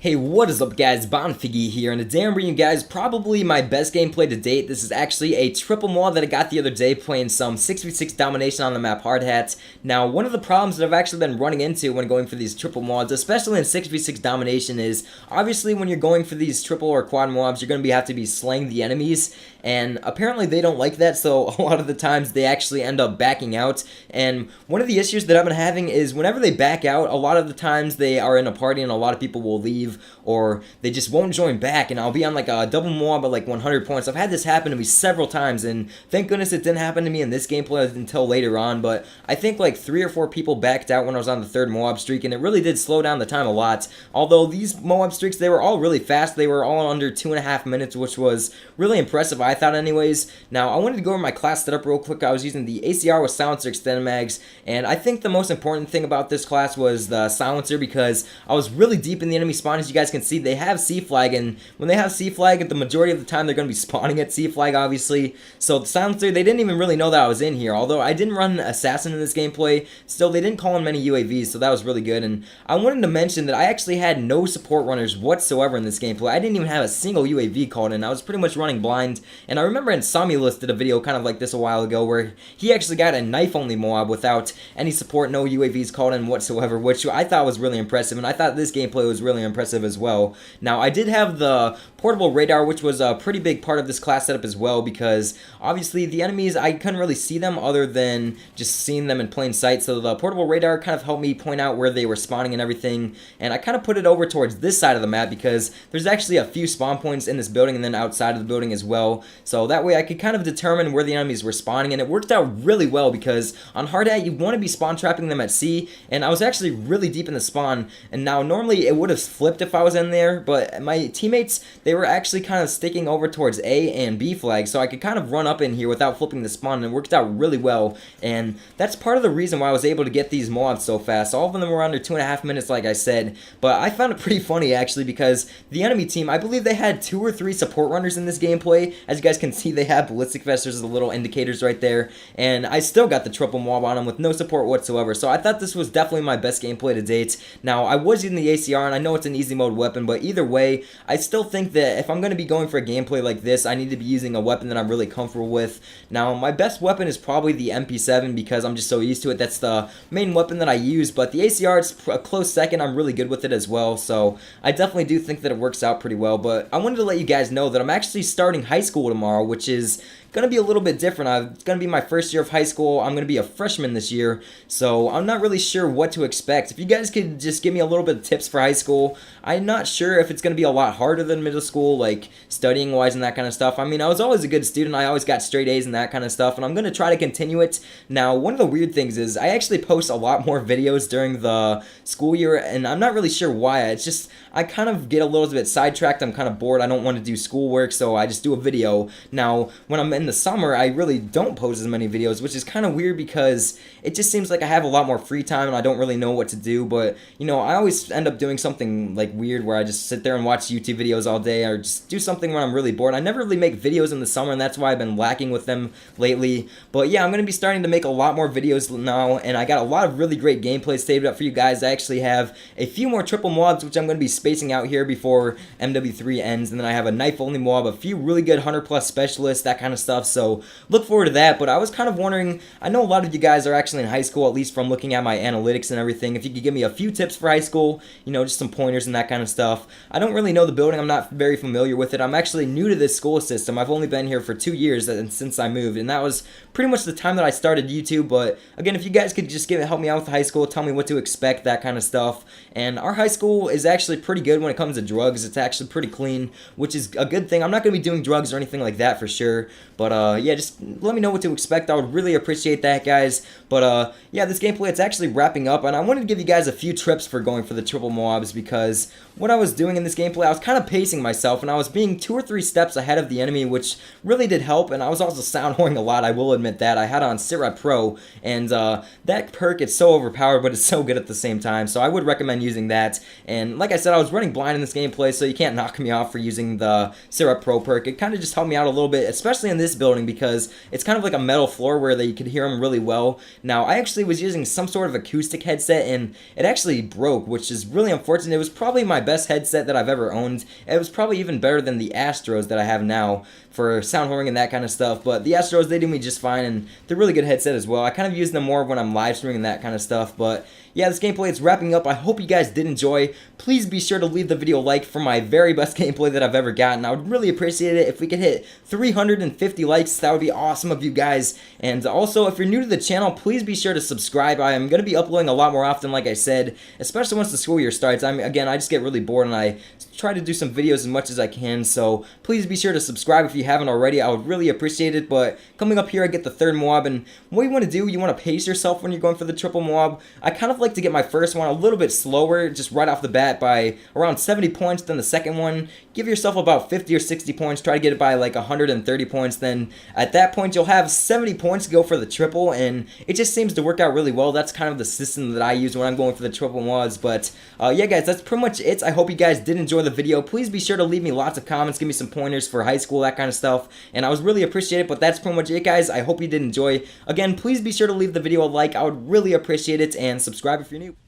Hey, what is up guys, Bonfiggy here, and today I'm bringing you guys probably my best gameplay to date. This is actually a triple mod that I got the other day playing some 6v6 Domination on the map Hard Hat. Now, one of the problems that I've actually been running into when going for these triple mods, especially in 6v6 Domination, is obviously when you're going for these triple or quad mobs, you're going to have to be slaying the enemies, and apparently they don't like that, so a lot of the times they actually end up backing out. And one of the issues that I've been having is whenever they back out, a lot of the times they are in a party and a lot of people will leave, or they just won't join back, and I'll be on like a double mob at like 100 points. I've had this happen to me several times, and thank goodness it didn't happen to me in this gameplay until later on, but I think like 3 or 4 people backed out when I was on the 3rd Moab streak, and it really did slow down the time a lot. Although these Moab streaks, they were all really fast. They were all under 2.5 minutes, which was really impressive, I thought anyways. Now, I wanted to go over my class setup real quick. I was using the ACR with silencer extended mags, and I think the most important thing about this class was the silencer, because I was really deep in the enemy spawn. As you guys can see, they have C flag, and when they have C flag, the majority of the time they're going to be spawning at C flag, obviously. So the silencer, they didn't even really know that I was in here. Although I didn't run assassin in this gameplay, still they didn't call in many UAVs, so that was really good. And I wanted to mention that I actually had no support runners whatsoever in this gameplay. I didn't even have a single UAV called in. I was pretty much running blind. And I remember Insomulus did a video kind of like this a while ago where he actually got a knife only Moab without any support, no UAVs called in whatsoever, which I thought was really impressive, and I thought this gameplay was really impressive as well. Now, I did have the portable radar, which was a pretty big part of this class setup as well, because obviously the enemies, I couldn't really see them other than just seeing them in plain sight, so the portable radar kind of helped me point out where they were spawning and everything, and I kind of put it over towards this side of the map because there's actually a few spawn points in this building and then outside of the building as well, so that way I could kind of determine where the enemies were spawning, and it worked out really well because on Hard Hat you want to be spawn trapping them at C, and I was actually really deep in the spawn, and now normally it would have flipped if I was in there, but my teammates, they were actually kind of sticking over towards A and B flags, so I could kind of run up in here without flipping the spawn, and it worked out really well, and that's part of the reason why I was able to get these mobs so fast. All of them were under 2.5 minutes, like I said, but I found it pretty funny actually because the enemy team, I believe they had 2 or 3 support runners in this gameplay. As you guys can see, they have ballistic vests, there's the little indicators right there, and I still got the triple mob on them with no support whatsoever, so I thought this was definitely my best gameplay to date. Now, I was using the ACR, and I know it's an easy mode weapon, but either way, I still think that if I'm going to be going for a gameplay like this, I need to be using a weapon that I'm really comfortable with. Now, my best weapon is probably the MP7 because I'm just so used to it. That's the main weapon that I use, but the ACR is a close second. I'm really good with it as well, so I definitely do think that it works out pretty well. But I wanted to let you guys know that I'm actually starting high school tomorrow, which is going to be a little bit different. It's going to be my first year of high school. I'm going to be a freshman this year, so I'm not really sure what to expect. If you guys could just give me a little bit of tips for high school. I'm not sure if it's going to be a lot harder than middle school, like studying wise and that kind of stuff. I mean, I was always a good student. I always got straight A's and that kind of stuff, and I'm going to try to continue it. Now, one of the weird things is I actually post a lot more videos during the school year, and I'm not really sure why. It's just I kind of get a little bit sidetracked. I'm kind of bored. I don't want to do schoolwork, so I just do a video. Now, when I'm in the summer, I really don't post as many videos, which is kind of weird because it just seems like I have a lot more free time and I don't really know what to do. But, you know, I always end up doing something like weird where I just sit there and watch YouTube videos all day or just do something when I'm really bored. I never really make videos in the summer, and that's why I've been lacking with them lately. But yeah, I'm going to be starting to make a lot more videos now, and I got a lot of really great gameplays saved up for you guys. I actually have a few more triple mobs, which I'm going to be spacing out here before MW3 ends, and then I have a knife only mob, a few really good 100+ specialists, that kind of stuff, so look forward to that. But I was kind of wondering, I know a lot of you guys are actually in high school, at least from looking at my analytics and everything, if you could give me a few tips for high school, you know, just some pointers and that kind of stuff. I don't really know the building, I'm not very familiar with it. I'm actually new to this school system. I've only been here for 2 years since I moved, and that was pretty much the time that I started YouTube. But again, if you guys could just help me out with high school, tell me what to expect, that kind of stuff. And our high school is actually pretty good when it comes to drugs. It's actually pretty clean, which is a good thing. I'm not going to be doing drugs or anything like that for sure, but yeah, just let me know what to expect. I would really appreciate that, guys. But yeah, this gameplay, it's actually wrapping up, and I wanted to give you guys a few trips for going for the triple mobs, because what I was doing in this gameplay, I was kind of pacing myself, and I was being 2 or 3 steps ahead of the enemy, which really did help. And I was also sound whoring a lot, I will admit that. I had on Sitrep Pro, and that perk, it's so overpowered, but it's so good at the same time, so I would recommend using that. And like I said, I was running blind in this gameplay, so you can't knock me off for using the Sitrep Pro perk. It kind of just helped me out a little bit, especially in this this building because it's kind of like a metal floor where you could hear them really well. Now, I actually was using some sort of acoustic headset and it actually broke, which is really unfortunate. It was probably my best headset that I've ever owned. It was probably even better than the Astros that I have now for sound whoring and that kind of stuff. But the Astros, they do me just fine, and they're a really good headset as well. I kind of use them more when I'm live streaming and that kind of stuff. But yeah, this gameplay is wrapping up. I hope you guys did enjoy. Please be sure to leave the video a like for my very best gameplay that I've ever gotten. I would really appreciate it if we could hit 350 likes. That would be awesome of you guys. And also, if you're new to the channel, please be sure to subscribe. I am going to be uploading a lot more often, like I said, especially once the school year starts. Again, I just get really bored and I try to do some videos as much as I can, so please be sure to subscribe if you haven't already. I would really appreciate it. But coming up here, I get the third Moab, and what you want to do, you want to pace yourself when you're going for the triple Moab. I kind of like to get my first one a little bit slower, just right off the bat by around 70 points, then the second one, give yourself about 50 or 60 points, try to get it by like 130 points, then at that point you'll have 70 points to go for the triple, and it just seems to work out really well. That's kind of the system that I use when I'm going for the triple Moabs. But yeah guys, that's pretty much it. I hope you guys did enjoy the video. Please be sure to leave me lots of comments, give me some pointers for high school, that kind of stuff, and I was really appreciate it. But that's pretty much it guys. I hope you did enjoy. Again, please be sure to leave the video a like. I would really appreciate it, and subscribe if you're new.